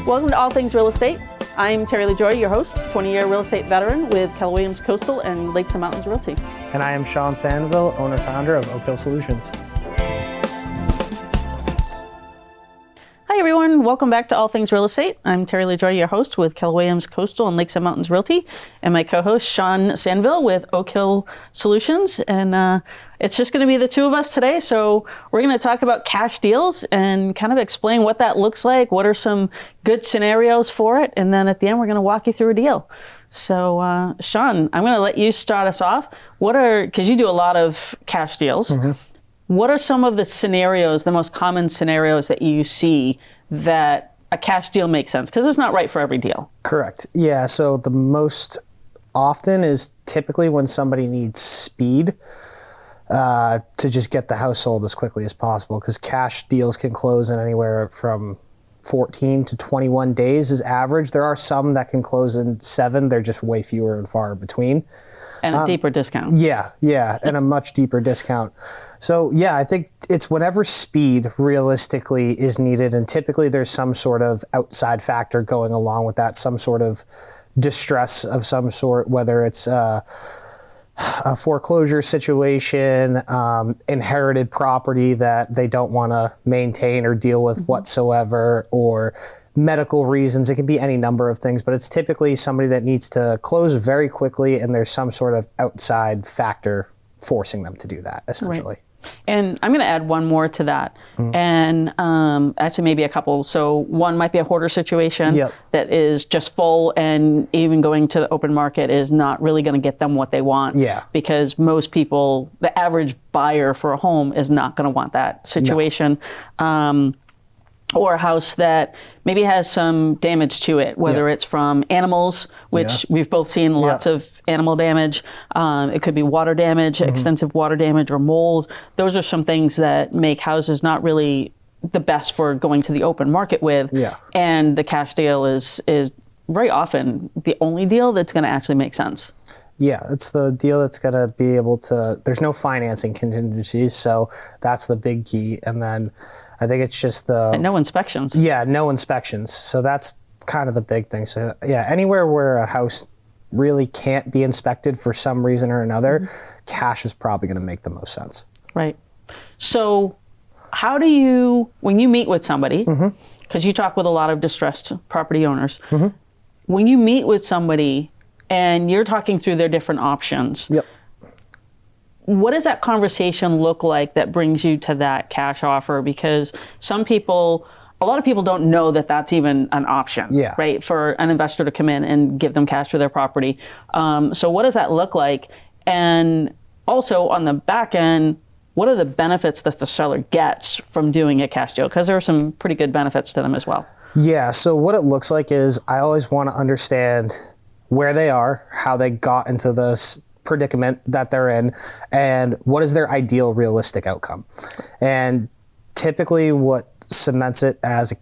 Welcome to All Things Real Estate. I'm Terry LaJoy, your host, 20-year real estate veteran with Keller Williams Coastal and Lakes and Mountains Realty. And I am Sean Sandville, owner-founder of Oak Hill Solutions. Hi everyone, welcome back to All Things Real Estate. I'm Terry LaJoy, your host with Keller Williams Coastal and Lakes and Mountains Realty, and my co-host Sean Sandville with Oak Hill Solutions. And it's just going to be the two of us today. So we're going to talk about cash deals and kind of explain what that looks like, what are some good scenarios for it, and then at the end we're going to walk you through a deal. So Sean, I'm going to let you start us off. Because you do a lot of cash deals, what are some of the scenarios, the most common scenarios that you see that a cash deal makes sense? Because it's not right for every deal. Correct. Yeah, so the most often is typically when somebody needs speed to just get the house sold as quickly as possible, because cash deals can close in anywhere from 14 to 21 days is average. There are some that can close in 7. They're just way fewer and far between. And a deeper discount. Yeah, and a much deeper discount. So yeah, I think it's whenever speed realistically is needed, and typically there's some sort of outside factor going along with that, some sort of distress of some sort, whether it's a foreclosure situation, inherited property that they don't want to maintain or deal with whatsoever, or medical reasons. It can be any number of things, but it's typically somebody that needs to close very quickly, and there's some sort of outside factor forcing them to do that, essentially. Right. And I'm going to add one more to that, and actually maybe a couple. So one might be a hoarder situation that is just full, and even going to the open market is not really going to get them what they want. Because most people, the average buyer for a home is not going to want that situation. Or a house that maybe has some damage to it, whether it's from animals, which we've both seen lots of animal damage. It could be water damage, extensive water damage, or mold. Those are some things that make houses not really the best for going to the open market with. And the cash deal is very often the only deal that's going to actually make sense. Yeah, it's the deal that's going to be able to, there's no financing contingencies, so that's the big key. And then I think it's just and no inspections. Yeah, no inspections. So that's kind of the big thing. So yeah, anywhere where a house really can't be inspected for some reason or another, cash is probably going to make the most sense. Right. So how do you, when you meet with somebody, because you talk with a lot of distressed property owners, when you meet with somebody and you're talking through their different options, what does that conversation look like that brings you to that cash offer? Because a lot of people don't know that that's even an option, right? For an investor to come in and give them cash for their property. So what does that look like? And also on the back end, what are the benefits that the seller gets from doing a cash deal? Because there are some pretty good benefits to them as well. Yeah, so what it looks like is I always want to understand where they are, how they got into this predicament that they're in, and what is their ideal realistic outcome. And typically what cements it as a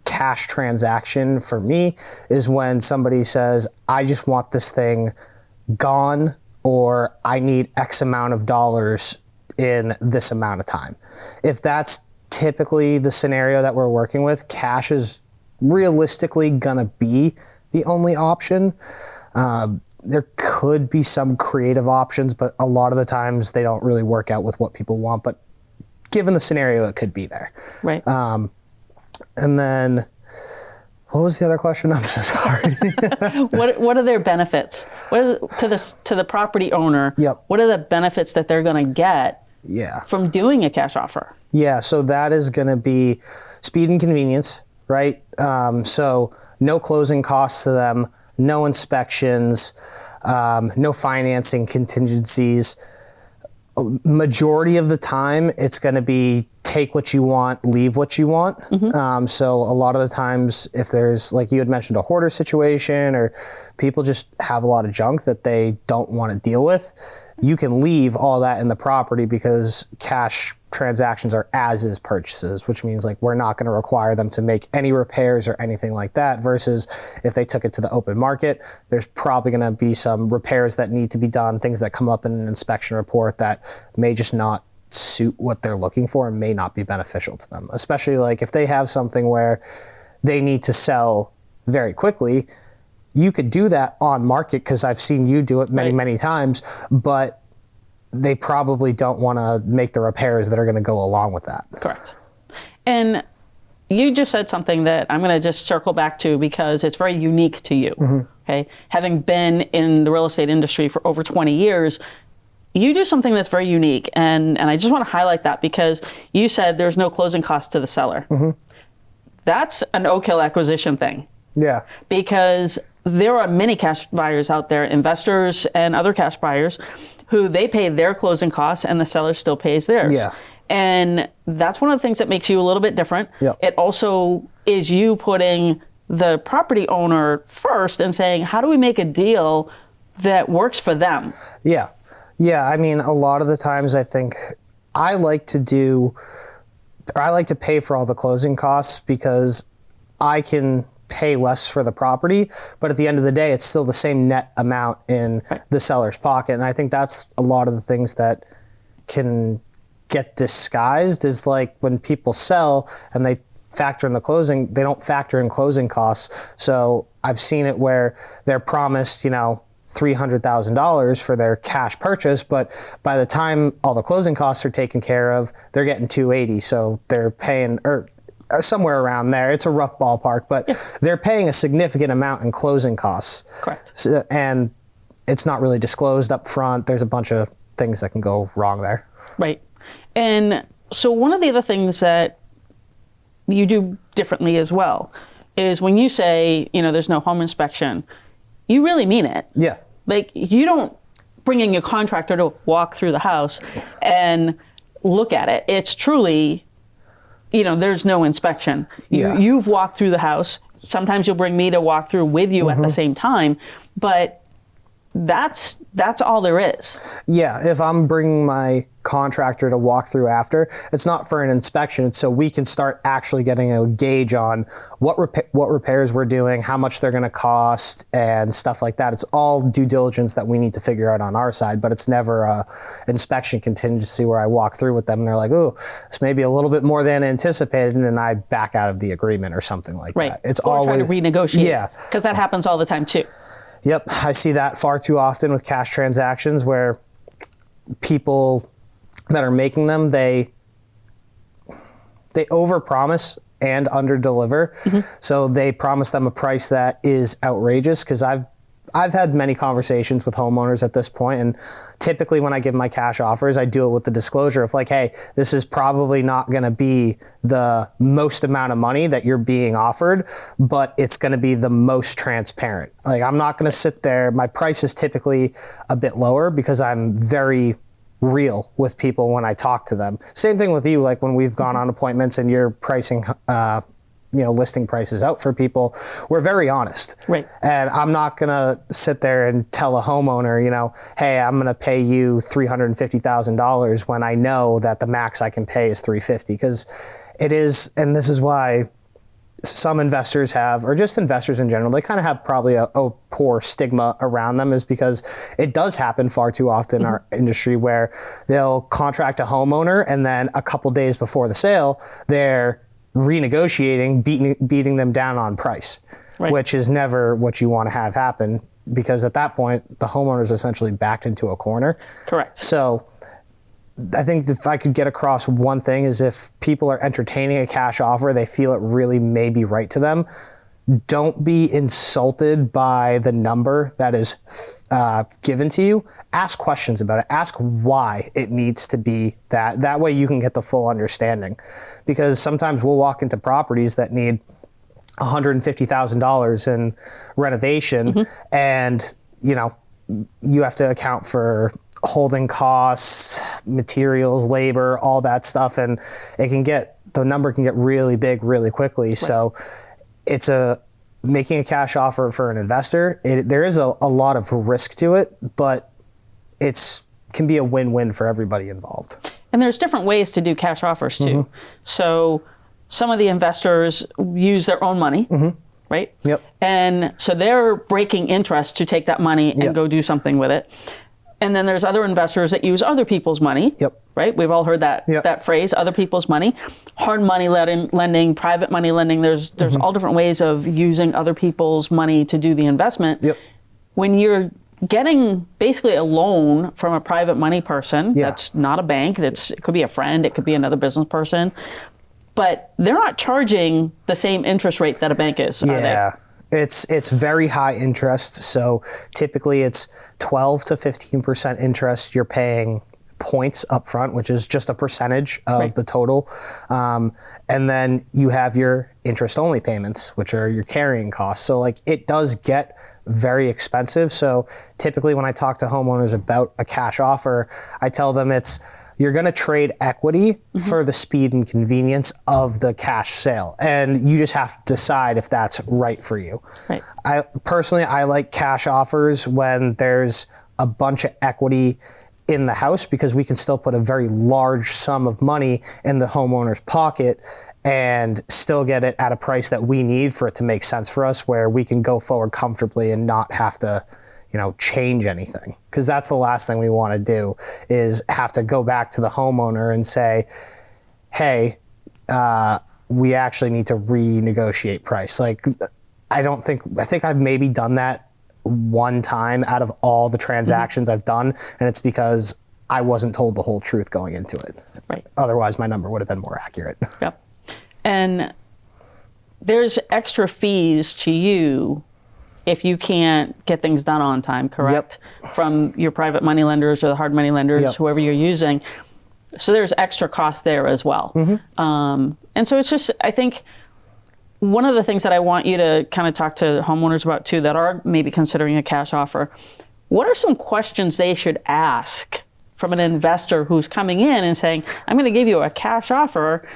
cash transaction for me is when somebody says, I just want this thing gone, or I need X amount of dollars in this amount of time. If that's typically the scenario that we're working with, cash is realistically gonna be the only option. There could be some creative options, but a lot of the times they don't really work out with what people want. But given the scenario, it could be there. Right. And then, what was the other question? I'm so sorry. What are their benefits? To the property owner? What are the benefits that they're going to get? From doing a cash offer? Yeah. So that is going to be speed and convenience, right? So no closing costs to them. No inspections, no financing contingencies. Majority of the time, it's going to be take what you want, leave what you want. So a lot of the times, if there's, like you had mentioned, a hoarder situation, or people just have a lot of junk that they don't want to deal with, you can leave all that in the property, because cash transactions are as-is purchases, which means like we're not going to require them to make any repairs or anything like that, versus if they took it to the open market, there's probably going to be some repairs that need to be done, things that come up in an inspection report that may just not suit what they're looking for and may not be beneficial to them. Especially like if they have something where they need to sell very quickly. You could do that on market, because I've seen you do it many times, but they probably don't want to make the repairs that are going to go along with that. Correct. And you just said something that I'm going to just circle back to, because it's very unique to you. Okay. Having been in the real estate industry for over 20 years, you do something that's very unique. And I just want to highlight that, because you said there's no closing cost to the seller. That's an Oak Hill acquisition thing. Yeah. Because there are many cash buyers out there, investors and other cash buyers, who they pay their closing costs and the seller still pays theirs. Yeah. And that's one of the things that makes you a little bit different. Yep. It also is you putting the property owner first and saying, how do we make a deal that works for them? Yeah. Yeah. I mean, a lot of the times I think I like to pay for all the closing costs, because I can pay less for the property, but at the end of the day, it's still the same net amount in the seller's pocket. And I think that's a lot of the things that can get disguised, is like when people sell and they factor in the closing, they don't factor in closing costs. So I've seen it where they're promised, $300,000 for their cash purchase, but by the time all the closing costs are taken care of, they're getting 280. So they're paying, or somewhere around there. It's a rough ballpark, but they're paying a significant amount in closing costs. Correct. So, and it's not really disclosed up front. There's a bunch of things that can go wrong there. Right. And so one of the other things that you do differently as well is when you say, there's no home inspection, you really mean it. Yeah. Like, you don't bring in your contractor to walk through the house and look at it. It's truly, there's no inspection. You've walked through the house. Sometimes you'll bring me to walk through with you at the same time, but that's all there is. Yeah, if I'm bringing my contractor to walk through after, it's not for an inspection. It's so we can start actually getting a gauge on what repairs we're doing, how much they're going to cost, and stuff like that. It's all due diligence that we need to figure out on our side, but it's never a inspection contingency where I walk through with them and they're like, oh, this may be a little bit more than anticipated, and I back out of the agreement or something like that. It's or always try to renegotiate. Yeah, because that happens all the time too. Yep, I see that far too often with cash transactions, where people that are making them, they overpromise and underdeliver. So they promise them a price that is outrageous, because I've had many conversations with homeowners at this point, and typically when I give my cash offers, I do it with the disclosure of like, hey, this is probably not going to be the most amount of money that you're being offered, but it's going to be the most transparent. Like, I'm not going to sit there. My price is typically a bit lower because I'm very real with people when I talk to them. Same thing with you, like when we've gone on appointments and you're pricing listing prices out for people, we're very honest. Right. And I'm not going to sit there and tell a homeowner, hey, I'm going to pay you $350,000 when I know that the max I can pay is $350,000, because it is, and this is why some investors have, or just investors in general, they kind of have probably a poor stigma around them, is because it does happen far too often in our industry where they'll contract a homeowner and then a couple days before the sale, they're renegotiating, beating them down on price, which is never what you want to have happen, because at that point, the homeowner is essentially backed into a corner. Correct. So I think if I could get across one thing, is if people are entertaining a cash offer, they feel it really may be right to them, don't be insulted by the number that is given to you. Ask questions about it. Ask why it needs to be that. That way you can get the full understanding. Because sometimes we'll walk into properties that need $150,000 in renovation, and you have to account for holding costs, materials, labor, all that stuff, and the number can get really big really quickly. So it's making a cash offer for an investor. There is a lot of risk to it, but can be a win-win for everybody involved. And there's different ways to do cash offers too. So some of the investors use their own money, right? Yep. And so they're breaking interest to take that money and go do something with it. And then there's other investors that use other people's money. Yep. Right? We've all heard that phrase, other people's money. Hard money lending, private money lending. There's all different ways of using other people's money to do the investment. Yep. When you're getting basically a loan from a private money person, that's not a bank, it could be a friend, it could be another business person, but they're not charging the same interest rate that a bank is, are they? It's very high interest. So typically it's 12 to 15% interest. You're paying points up front, which is just a percentage of the total. And then you have your interest only payments, which are your carrying costs. So like it does get very expensive. So typically when I talk to homeowners about a cash offer, I tell them you're going to trade equity for the speed and convenience of the cash sale. And you just have to decide if that's right for you. Right. I like cash offers when there's a bunch of equity in the house, because we can still put a very large sum of money in the homeowner's pocket and still get it at a price that we need for it to make sense for us, where we can go forward comfortably and not have to change anything. Because that's the last thing we want to do, is have to go back to the homeowner and say, hey, we actually need to renegotiate price. Like, I think I've maybe done that one time out of all the transactions I've done, and it's because I wasn't told the whole truth going into it. Right. Otherwise, my number would have been more accurate. Yep. And there's extra fees to you if you can't get things done on time, correct? Yep. From your private money lenders or the hard money lenders, whoever you're using. So there's extra cost there as well. And so it's just, I think, one of the things that I want you to kind of talk to homeowners about too, that are maybe considering a cash offer, what are some questions they should ask from an investor who's coming in and saying, I'm going to give you a cash offer?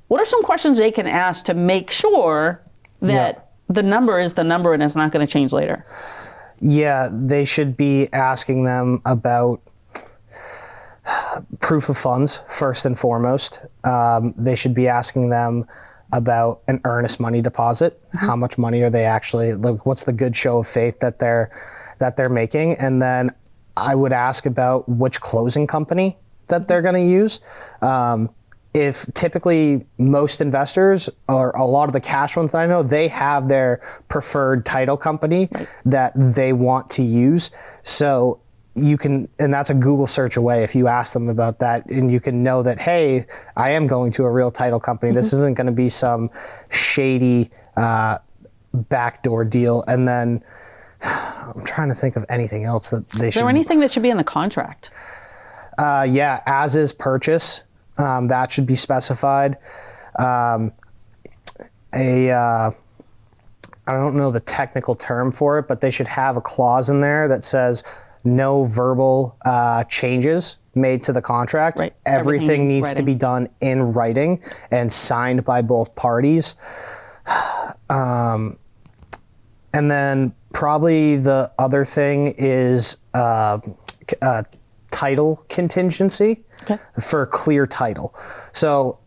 What are some questions they can ask to make sure that the number is the number and it's not going to change later? Yeah, they should be asking them about proof of funds first and foremost. They should be asking them about an earnest money deposit. How much money are they actually, like, what's the good show of faith that they're making? And then I would ask about which closing company that they're going to use. If typically most investors, or a lot of the cash ones that I know, they have their preferred title company that they want to use. So you can, and that's a Google search away if you ask them about that, and you can know that, hey, I am going to a real title company. This isn't going to be some shady backdoor deal. And then I'm trying to think of anything else that they should. Is there anything that should be in the contract? As is purchase. That should be specified. I don't know the technical term for it, but they should have a clause in there that says no verbal changes made to the contract. Right. Everything needs to be done in writing and signed by both parties. And then probably the other thing is title contingency. Okay. For clear title. So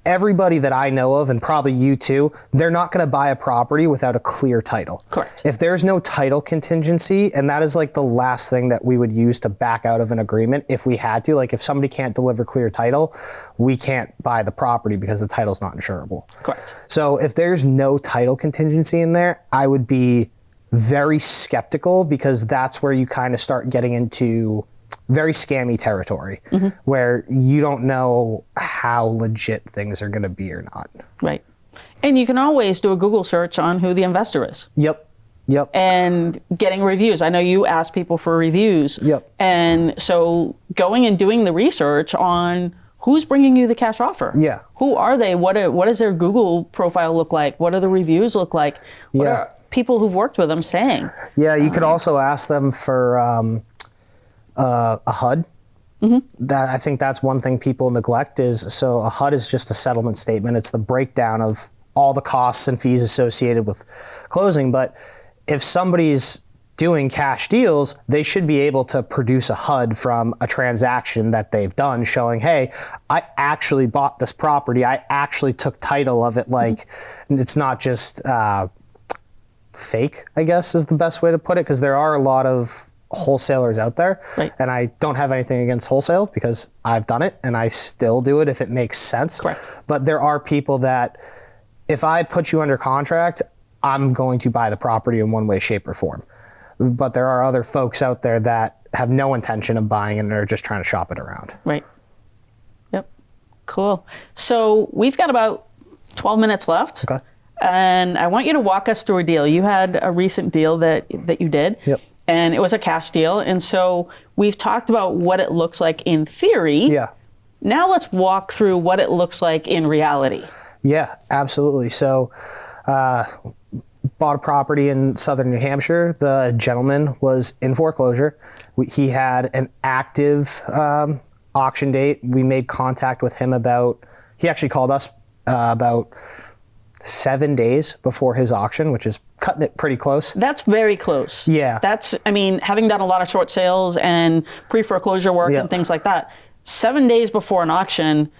everybody that I know of, and probably you too, they're not going to buy a property without a clear title. Correct. If there's no title contingency, and that is like the last thing that we would use to back out of an agreement if we had to, like if somebody can't deliver clear title, we can't buy the property because the title's not insurable. Correct. So if there's no title contingency in there, I would be very skeptical, because that's where you kind of start getting into very scammy territory, where you don't know how legit things are going to be or not. Right. And you can always do a Google search on who the investor is. Yep. And getting reviews. I know you ask people for reviews. Yep. And so going and doing the research on who's bringing you the cash offer. Yeah. Who are they? What does their Google profile look like? What do the reviews look like? What are people who've worked with them saying? Yeah, you could also ask them for a HUD. That, I think that's one thing people neglect is, so a HUD is just a settlement statement. It's the breakdown of all the costs and fees associated with closing. But if somebody's doing cash deals, they should be able to produce a HUD from a transaction that they've done showing, hey, I actually bought this property. I actually took title of it. Like, it's not just fake, I guess is the best way to put it, because there are a lot of wholesalers out there. Right. And I don't have anything against wholesale because I've done it and I still do it if it makes sense. Correct. But there are people that if I put you under contract, I'm going to buy the property in one way, shape, or form. But there are other folks out there that have no intention of buying and they're just trying to shop it around. Right. Yep. Cool. So we've got about 12 minutes left. Okay. And I want you to walk us through a deal. You had a recent deal that you did. Yep. And it was a cash deal. And so we've talked about what it looks like in theory. Yeah. Now let's walk through what it looks like in reality. Yeah, absolutely. So, bought a property in southern New Hampshire. The gentleman was in foreclosure. He had an active auction date. We made contact with him he actually called us about 7 days before his auction, which is cutting it pretty close. That's very close. Yeah. Having done a lot of short sales and pre-foreclosure work and things like that, 7 days before an auction,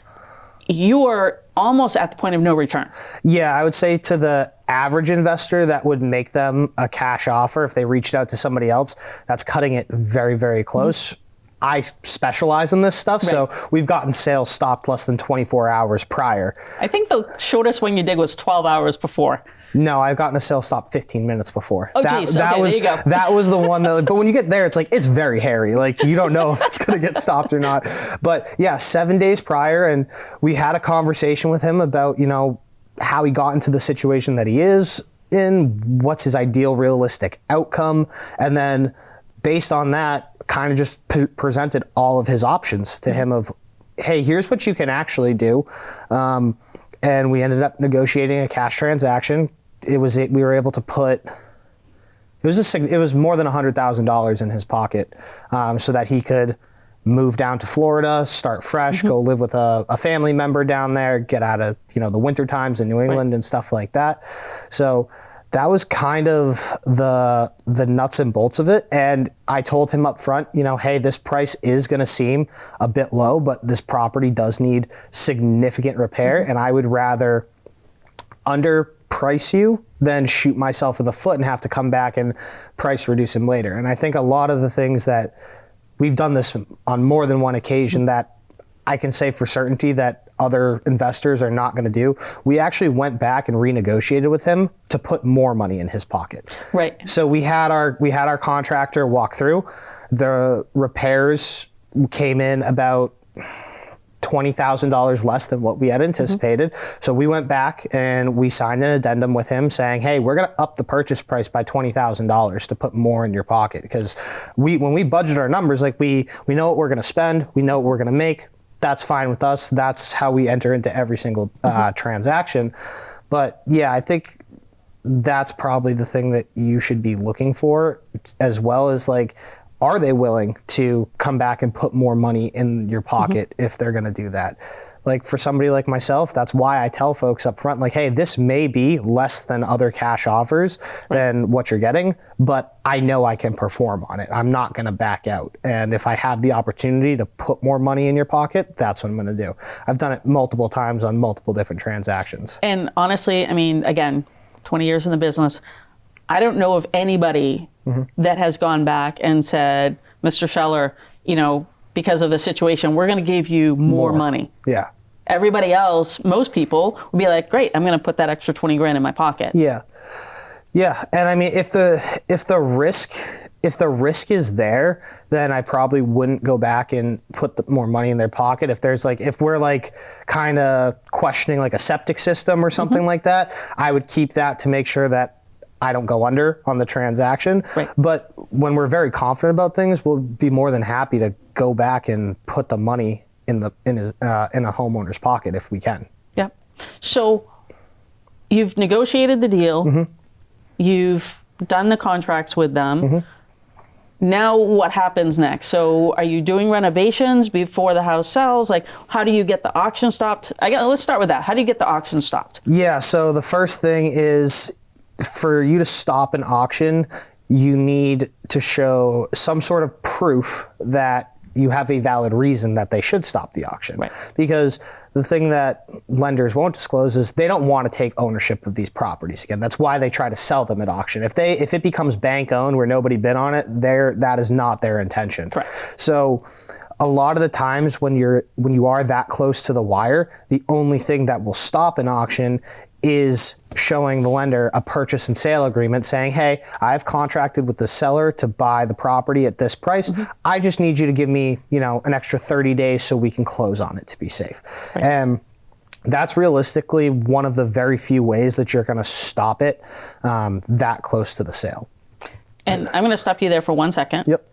you are almost at the point of no return. Yeah, I would say to the average investor that would make them a cash offer if they reached out to somebody else, that's cutting it very, very close. Mm-hmm. I specialize in this stuff, so we've gotten sales stopped less than 24 hours prior. I think the shortest one you did was 12 hours before. No, I've gotten a sale stop 15 minutes before. Oh, geez. That okay, was, there you go. That was the one that, but when you get there, it's very hairy. Like, you don't know if it's going to get stopped or not. But yeah, 7 days prior, and we had a conversation with him about, how he got into the situation that he is in, what's his ideal realistic outcome. And then based on that, kind of just presented all of his options to him of, hey, here's what you can actually do. And we ended up negotiating a cash transaction. We were able to put, it was more than $100,000 in his pocket, so that he could move down to Florida, start fresh, go live with a family member down there, get out of, the winter times in New England and stuff like that. So that was kind of the nuts and bolts of it. And I told him up front, hey, this price is going to seem a bit low, but this property does need significant repair. And I would rather underprice you than shoot myself in the foot and have to come back and price reduce him later. And I think a lot of the things that we've done this on more than one occasion that I can say for certainty that other investors are not going to do. We actually went back and renegotiated with him to put more money in his pocket. Right. So we had our contractor walk through. The repairs came in about $20,000 less than what we had anticipated. So we went back and we signed an addendum with him saying, hey, we're going to up the purchase price by $20,000 to put more in your pocket. Because when we budget our numbers, like we know what we're going to spend, we know what we're going to make. That's fine with us. That's how we enter into every single transaction. But yeah, I think that's probably the thing that you should be looking for, as well as like, are they willing to come back and put more money in your pocket if they're going to do that? Like for somebody like myself, that's why I tell folks up front, like, hey, this may be less than other cash offers than what you're getting, but I know I can perform on it. I'm not going to back out. And if I have the opportunity to put more money in your pocket, that's what I'm going to do. I've done it multiple times on multiple different transactions. And honestly, I mean, again, 20 years in the business, I don't know of anybody that has gone back and said, Mr. Scheller, because of the situation, we're going to give you more money. Yeah. Everybody else, most people would be like, great, I'm going to put that extra 20 grand in my pocket. Yeah. Yeah. And I mean, if the risk is there, then I probably wouldn't go back and put more money in their pocket. If we're like kind of questioning like a septic system or something like that, I would keep that to make sure that I don't go under on the transaction. Right. But when we're very confident about things, we'll be more than happy to go back and put the money in a homeowner's pocket if we can. Yeah. So you've negotiated the deal. You've done the contracts with them. Now what happens next? So are you doing renovations before the house sells? Like, how do you get the auction stopped? Let's start with that. How do you get the auction stopped? Yeah. So the first thing is, for you to stop an auction, you need to show some sort of proof that you have a valid reason that they should stop the auction. Right. Because the thing that lenders won't disclose is they don't want to take ownership of these properties again. That's why they try to sell them at auction. If it becomes bank owned where nobody bid on it, that is not their intention. Correct. So a lot of the times when you are that close to the wire, the only thing that will stop an auction is showing the lender a purchase and sale agreement saying, hey, I've contracted with the seller to buy the property at this price. I just need you to give me, an extra 30 days so we can close on it to be safe. Right. And that's realistically one of the very few ways that you're going to stop it that close to the sale. And I'm going to stop you there for 1 second. Yep.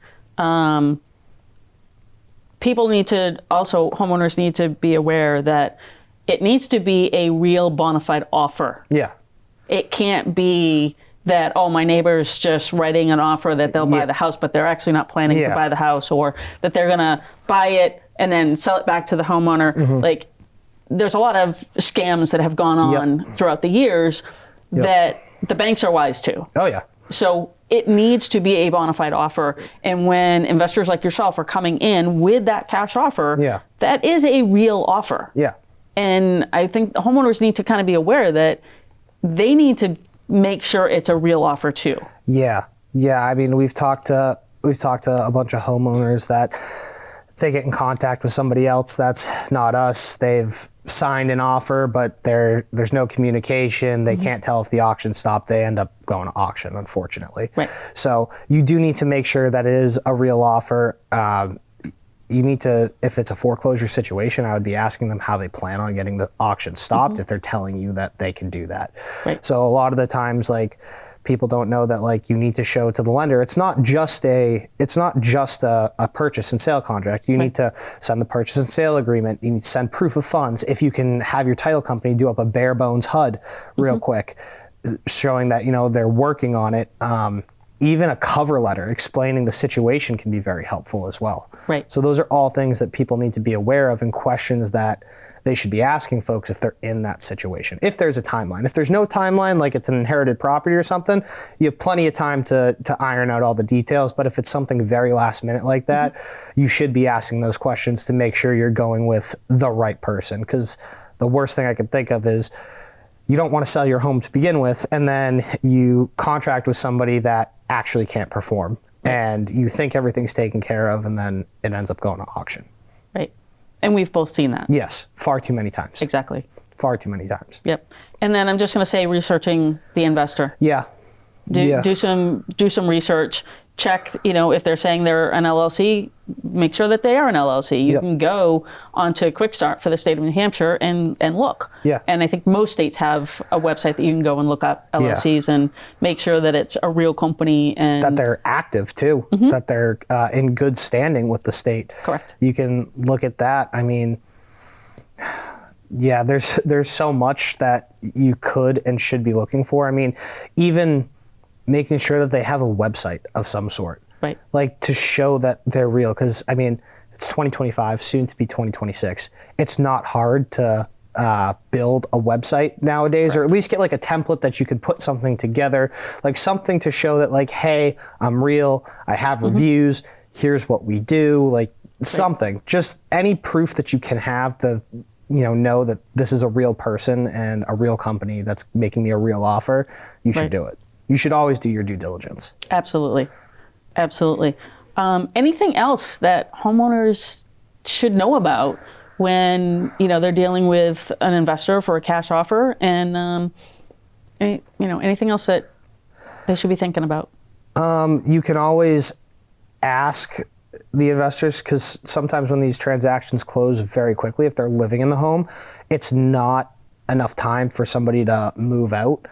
Homeowners need to be aware that it needs to be a real bona fide offer. Yeah. It can't be that, my neighbor's just writing an offer that they'll buy the house, but they're actually not planning to buy the house, or that they're going to buy it and then sell it back to the homeowner. Like, there's a lot of scams that have gone on throughout the years that the banks are wise to. Oh, yeah. So it needs to be a bona fide offer. And when investors like yourself are coming in with that cash offer, that is a real offer. Yeah. And I think the homeowners need to kind of be aware that they need to make sure it's a real offer too. Yeah. Yeah. I mean, we've talked to a bunch of homeowners that they get in contact with somebody else that's not us. They've signed an offer, but there's no communication. They can't tell if the auction stopped. They end up going to auction, unfortunately. Right. So you do need to make sure that it is a real offer. You need to, if it's a foreclosure situation, I would be asking them how they plan on getting the auction stopped if they're telling you that they can do that. Right. So a lot of the times, people don't know that you need to show to the lender. It's not just a purchase and sale contract. You need to send the purchase and sale agreement. You need to send proof of funds. If you can have your title company do up a bare bones HUD real quick, showing that they're working on it. Even a cover letter explaining the situation can be very helpful as well. Right. So those are all things that people need to be aware of and questions that they should be asking folks if they're in that situation. If there's a timeline. If there's no timeline, like it's an inherited property or something, you have plenty of time to iron out all the details. But if it's something very last minute like that, you should be asking those questions to make sure you're going with the right person. Because the worst thing I can think of is you don't want to sell your home to begin with, and then you contract with somebody that actually can't perform. And you think everything's taken care of, and then it ends up going to auction. Right. And we've both seen that. Yes, far too many times. Exactly. Far too many times. Yep. And then I'm just going to say researching the investor. Yeah. Do some research. Check, if they're saying they're an LLC, make sure that they are an LLC. You can go onto Quick Start for the state of New Hampshire and look. Yeah. And I think most states have a website that you can go and look up LLCs and make sure that it's a real company and that they're active too, that they're in good standing with the state. Correct. You can look at that. I mean, yeah, there's so much that you could and should be looking for. I mean, even making sure that they have a website of some sort. Right. To show that they're real. Because, I mean, it's 2025, soon to be 2026. It's not hard to build a website nowadays, or at least get a template that you could put something together, something to show that hey, I'm real, I have reviews, here's what we do, something. Just any proof that you can have to know that this is a real person and a real company that's making me a real offer, you should do it. You should always do your due diligence. Absolutely. Absolutely. Anything else that homeowners should know about when, they're dealing with an investor for a cash offer, and, anything else that they should be thinking about? You can always ask the investors, because sometimes when these transactions close very quickly, if they're living in the home, it's not enough time for somebody to move out.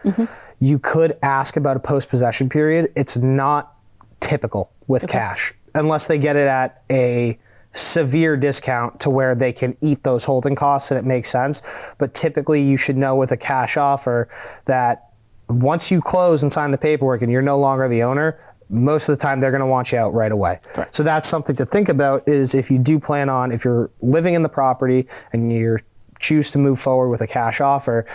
You could ask about a post-possession period. It's not typical with cash, unless they get it at a severe discount to where they can eat those holding costs and it makes sense. But typically you should know with a cash offer that once you close and sign the paperwork and you're no longer the owner, most of the time they're going to want you out right away. Right. So that's something to think about, is if you do plan on, if you're living in the property and you choose to move forward with a cash offer,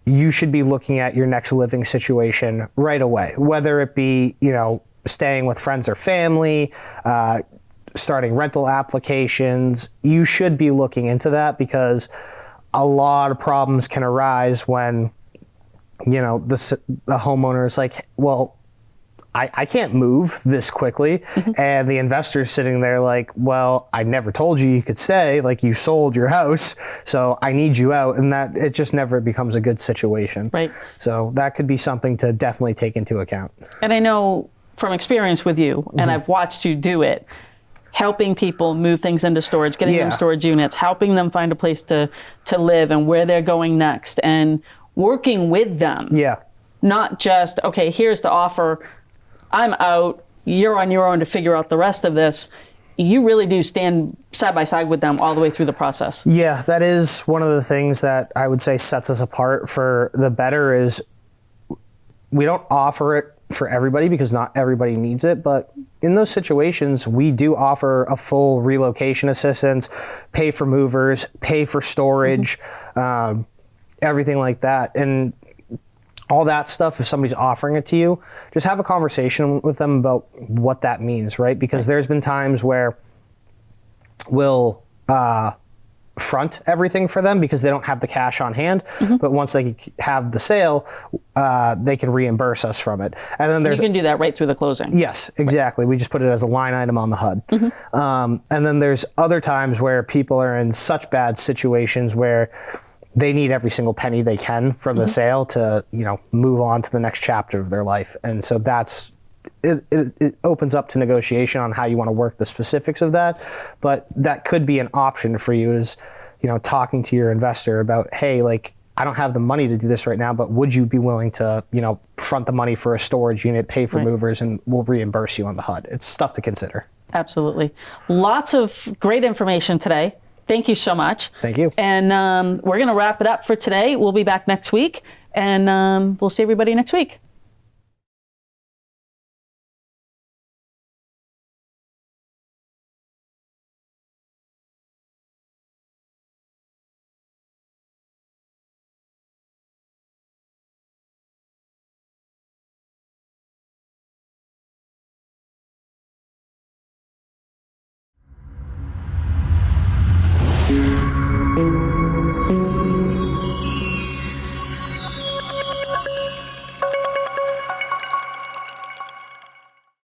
you should be looking at your next living situation right away, whether it be, staying with friends or family, starting rental applications, you should be looking into that, because a lot of problems can arise when, you know, the homeowner is like, well, I can't move this quickly. And the investor's sitting there like, well, I never told you could stay. Like, you sold your house, so I need you out. And that, it just never becomes a good situation. Right. So that could be something to definitely take into account. And I know from experience with you, and I've watched you do it, helping people move things into storage, getting them storage units, helping them find a place to live and where they're going next, and working with them. Yeah. Not just, okay, here's the offer, I'm out, you're on your own to figure out the rest of this. You really do stand side by side with them all the way through the process. Yeah, that is one of the things that I would say sets us apart for the better, is we don't offer it for everybody because not everybody needs it. But in those situations, we do offer a full relocation assistance, pay for movers, pay for storage, everything like that. And all that stuff, if somebody's offering it to you, just have a conversation with them about what that means, right? Because there's been times where we'll front everything for them because they don't have the cash on hand, but once they have the sale, they can reimburse us from it. And then you can do that right through the closing. Yes, exactly. We just put it as a line item on the HUD. And then there's other times where people are in such bad situations where they need every single penny they can from the sale to, you know, move on to the next chapter of their life. And so that's, it opens up to negotiation on how you want to work the specifics of that. But that could be an option for you, is, you know, talking to your investor about, hey, like, I don't have the money to do this right now, but would you be willing to, you know, front the money for a storage unit, pay for movers, and we'll reimburse you on the HUD. It's stuff to consider. Absolutely. Lots of great information today. Thank you so much. Thank you. And we're going to wrap it up for today. We'll be back next week, and we'll see everybody next week.